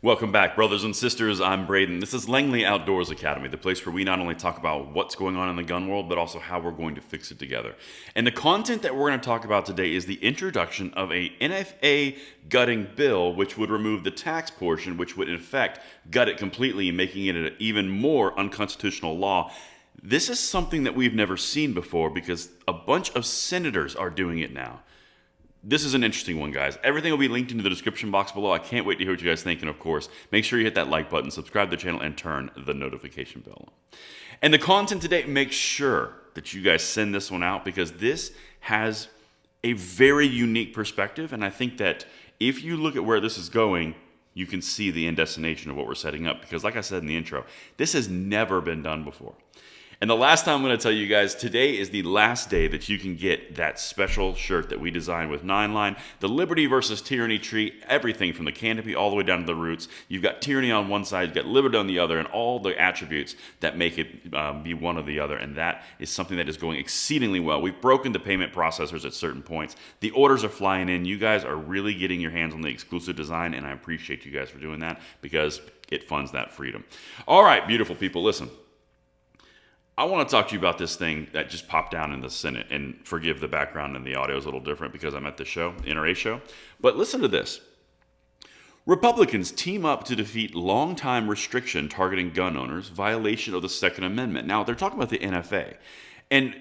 Welcome back, brothers and sisters. I'm Braden. This is Langley Outdoors Academy, the place where we not only talk about what's going on in the gun world, but also how we're going to fix it together. And the content that we're going to talk about today is the introduction of a NFA gutting bill, which would remove the tax portion, which would in effect gut it completely, making it an even more unconstitutional law. This is something that we've never seen before because a bunch of senators are doing it now. This is an interesting one, guys. Everything will be linked in the description box below. I can't wait to hear what you guys think. And of course, make sure you hit that like button, subscribe to the channel, and turn the notification bell on. And the content today, make sure that you guys send this one out because this has a very unique perspective. And I think that if you look at where this is going, you can see the end destination of what we're setting up. Because like I said in the intro, this has never been done before. And the last time I'm going to tell you guys, today is the last day that you can get that special shirt that we designed with 9-line, the Liberty versus Tyranny tree, everything from the canopy all the way down to the roots. You've got tyranny on one side, you've got liberty on the other, and all the attributes that make it be one or the other. And that is something that is going exceedingly well. We've broken the payment processors at certain points. The orders are flying in. You guys are really getting your hands on the exclusive design, and I appreciate you guys for doing that because it funds that freedom. All right, beautiful people, listen. I want to talk to you about this thing that just popped down in the Senate, and forgive the background and the audio is a little different because I'm at the show, NRA show. But listen to this. Republicans team up to defeat longtime restriction targeting gun owners, violation of the Second Amendment. Now, they're talking about the NFA. And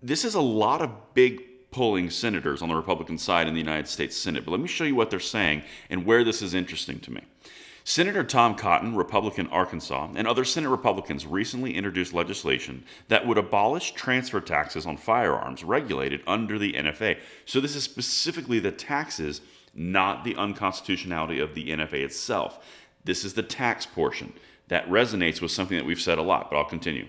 this is a lot of big pulling senators on the Republican side in the United States Senate. But let me show you what they're saying and where this is interesting to me. Senator Tom Cotton, Republican Arkansas, and other Senate Republicans recently introduced legislation that would abolish transfer taxes on firearms regulated under the NFA. So this is specifically the taxes, not the unconstitutionality of the NFA itself. This is the tax portion that resonates with something that we've said a lot, but I'll continue.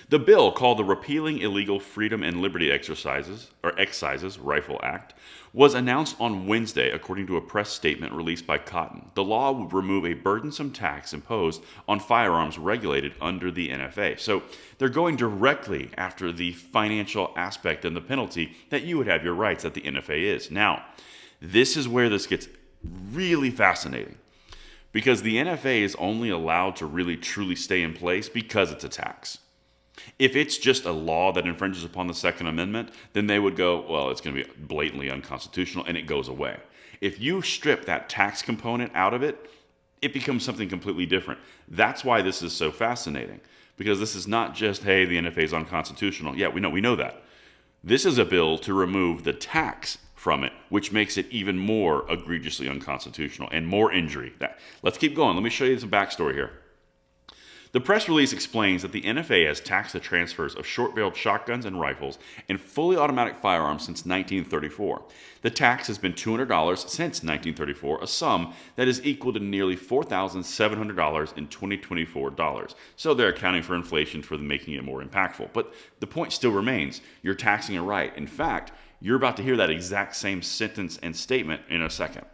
The bill, called the Repealing Illegal Freedom and Liberty Excises Rifle Act, was announced on Wednesday, according to a press statement released by Cotton. The law would remove a burdensome tax imposed on firearms regulated under the NFA. So they're going directly after the financial aspect and the penalty that you would have your rights that the NFA is. Now, this is where this gets really fascinating because the NFA is only allowed to really truly stay in place because it's a tax. If it's just a law that infringes upon the Second Amendment, then they would go, well, it's going to be blatantly unconstitutional, and it goes away. If you strip that tax component out of it, it becomes something completely different. That's why this is so fascinating, because this is not just, hey, the NFA is unconstitutional. Yeah, we know that. This is a bill to remove the tax from it, which makes it even more egregiously unconstitutional and more injury. Let's keep going. Let me show you some backstory here. The press release explains that the NFA has taxed the transfers of short-barreled shotguns and rifles and fully automatic firearms since 1934. The tax has been $200 since 1934, a sum that is equal to nearly $4,700 in 2024 dollars. So they're accounting for inflation for making it more impactful. But the point still remains, you're taxing a right. In fact, you're about to hear that exact same sentence and statement in a second.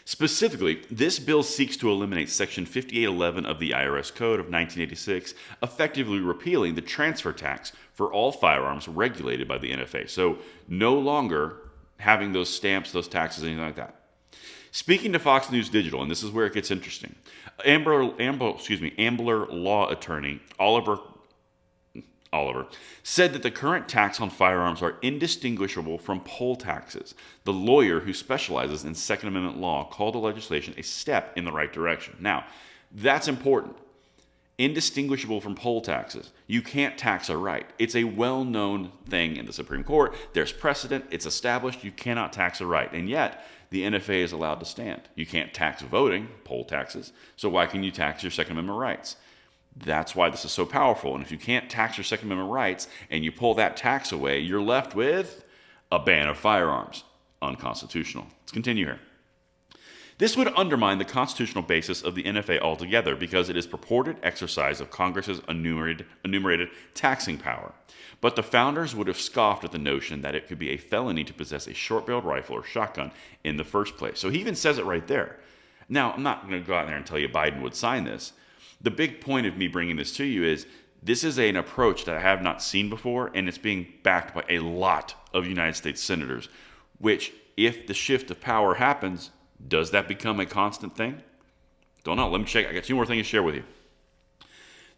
Specifically, this bill seeks to eliminate Section 5811 of the IRS Code of 1986, effectively repealing the transfer tax for all firearms regulated by the NFA. So no longer having those stamps, those taxes, anything like that. Speaking to Fox News Digital, and this is where it gets interesting, Ambler law attorney Oliver said that the current tax on firearms are indistinguishable from poll taxes. The lawyer who specializes in Second Amendment law called the legislation a step in the right direction. Now, that's important. Indistinguishable from poll taxes. You can't tax a right. It's a well-known thing in the Supreme Court. There's precedent. It's established. You cannot tax a right. And yet, the NFA is allowed to stand. You can't tax voting, poll taxes. So why can you tax your Second Amendment rights? That's why this is so powerful. And if you can't tax your Second Amendment rights and you pull that tax away, you're left with a ban of firearms. Unconstitutional. Let's continue here. This would undermine the constitutional basis of the NFA altogether because it is purported exercise of Congress's enumerated taxing power. But the founders would have scoffed at the notion that it could be a felony to possess a short-barreled rifle or shotgun in the first place. So he even says it right there. Now, I'm not going to go out there and tell you Biden would sign this. The big point of me bringing this to you is this is an approach that I have not seen before, and it's being backed by a lot of United States senators, which, if the shift of power happens, Does that become a constant thing? Don't know. Let me check. I got two more things to share with you.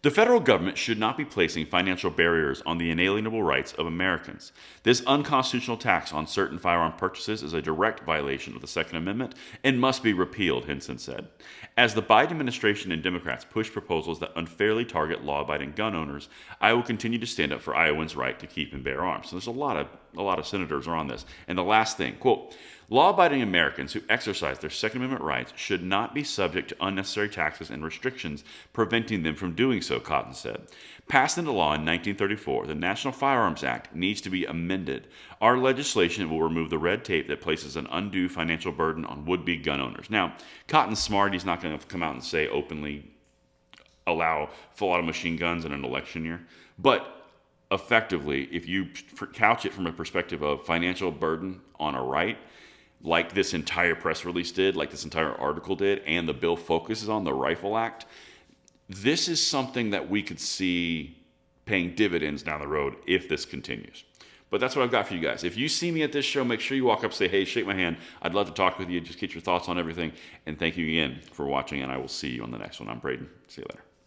The federal government should not be placing financial barriers on the inalienable rights of Americans. This unconstitutional tax on certain firearm purchases is a direct violation of the Second Amendment and must be repealed, Hinson said. As the Biden administration and Democrats push proposals that unfairly target law-abiding gun owners, I will continue to stand up for Iowans' right to keep and bear arms. So there's a lot of senators are on this. And the last thing, quote, law-abiding Americans who exercise their Second Amendment rights should not be subject to unnecessary taxes and restrictions preventing them from doing so, Cotton said. Passed into law in 1934, the National Firearms Act needs to be amended. Our legislation will remove the red tape that places an undue financial burden on would-be gun owners. Now, Cotton's smart. He's not going to come out and say openly allow full auto machine guns in an election year. But effectively, if you couch it from a perspective of financial burden on a right, like this entire press release did, like this entire article did, and the bill focuses on the Rifle Act, this is something that we could see paying dividends down the road if this continues. But that's what I've got for you guys. If you see me at this show, make sure you walk up, say, hey, shake my hand. I'd love to talk with you, just get your thoughts on everything. And thank you again for watching, and I will see you on the next one. I'm Braden. See you later.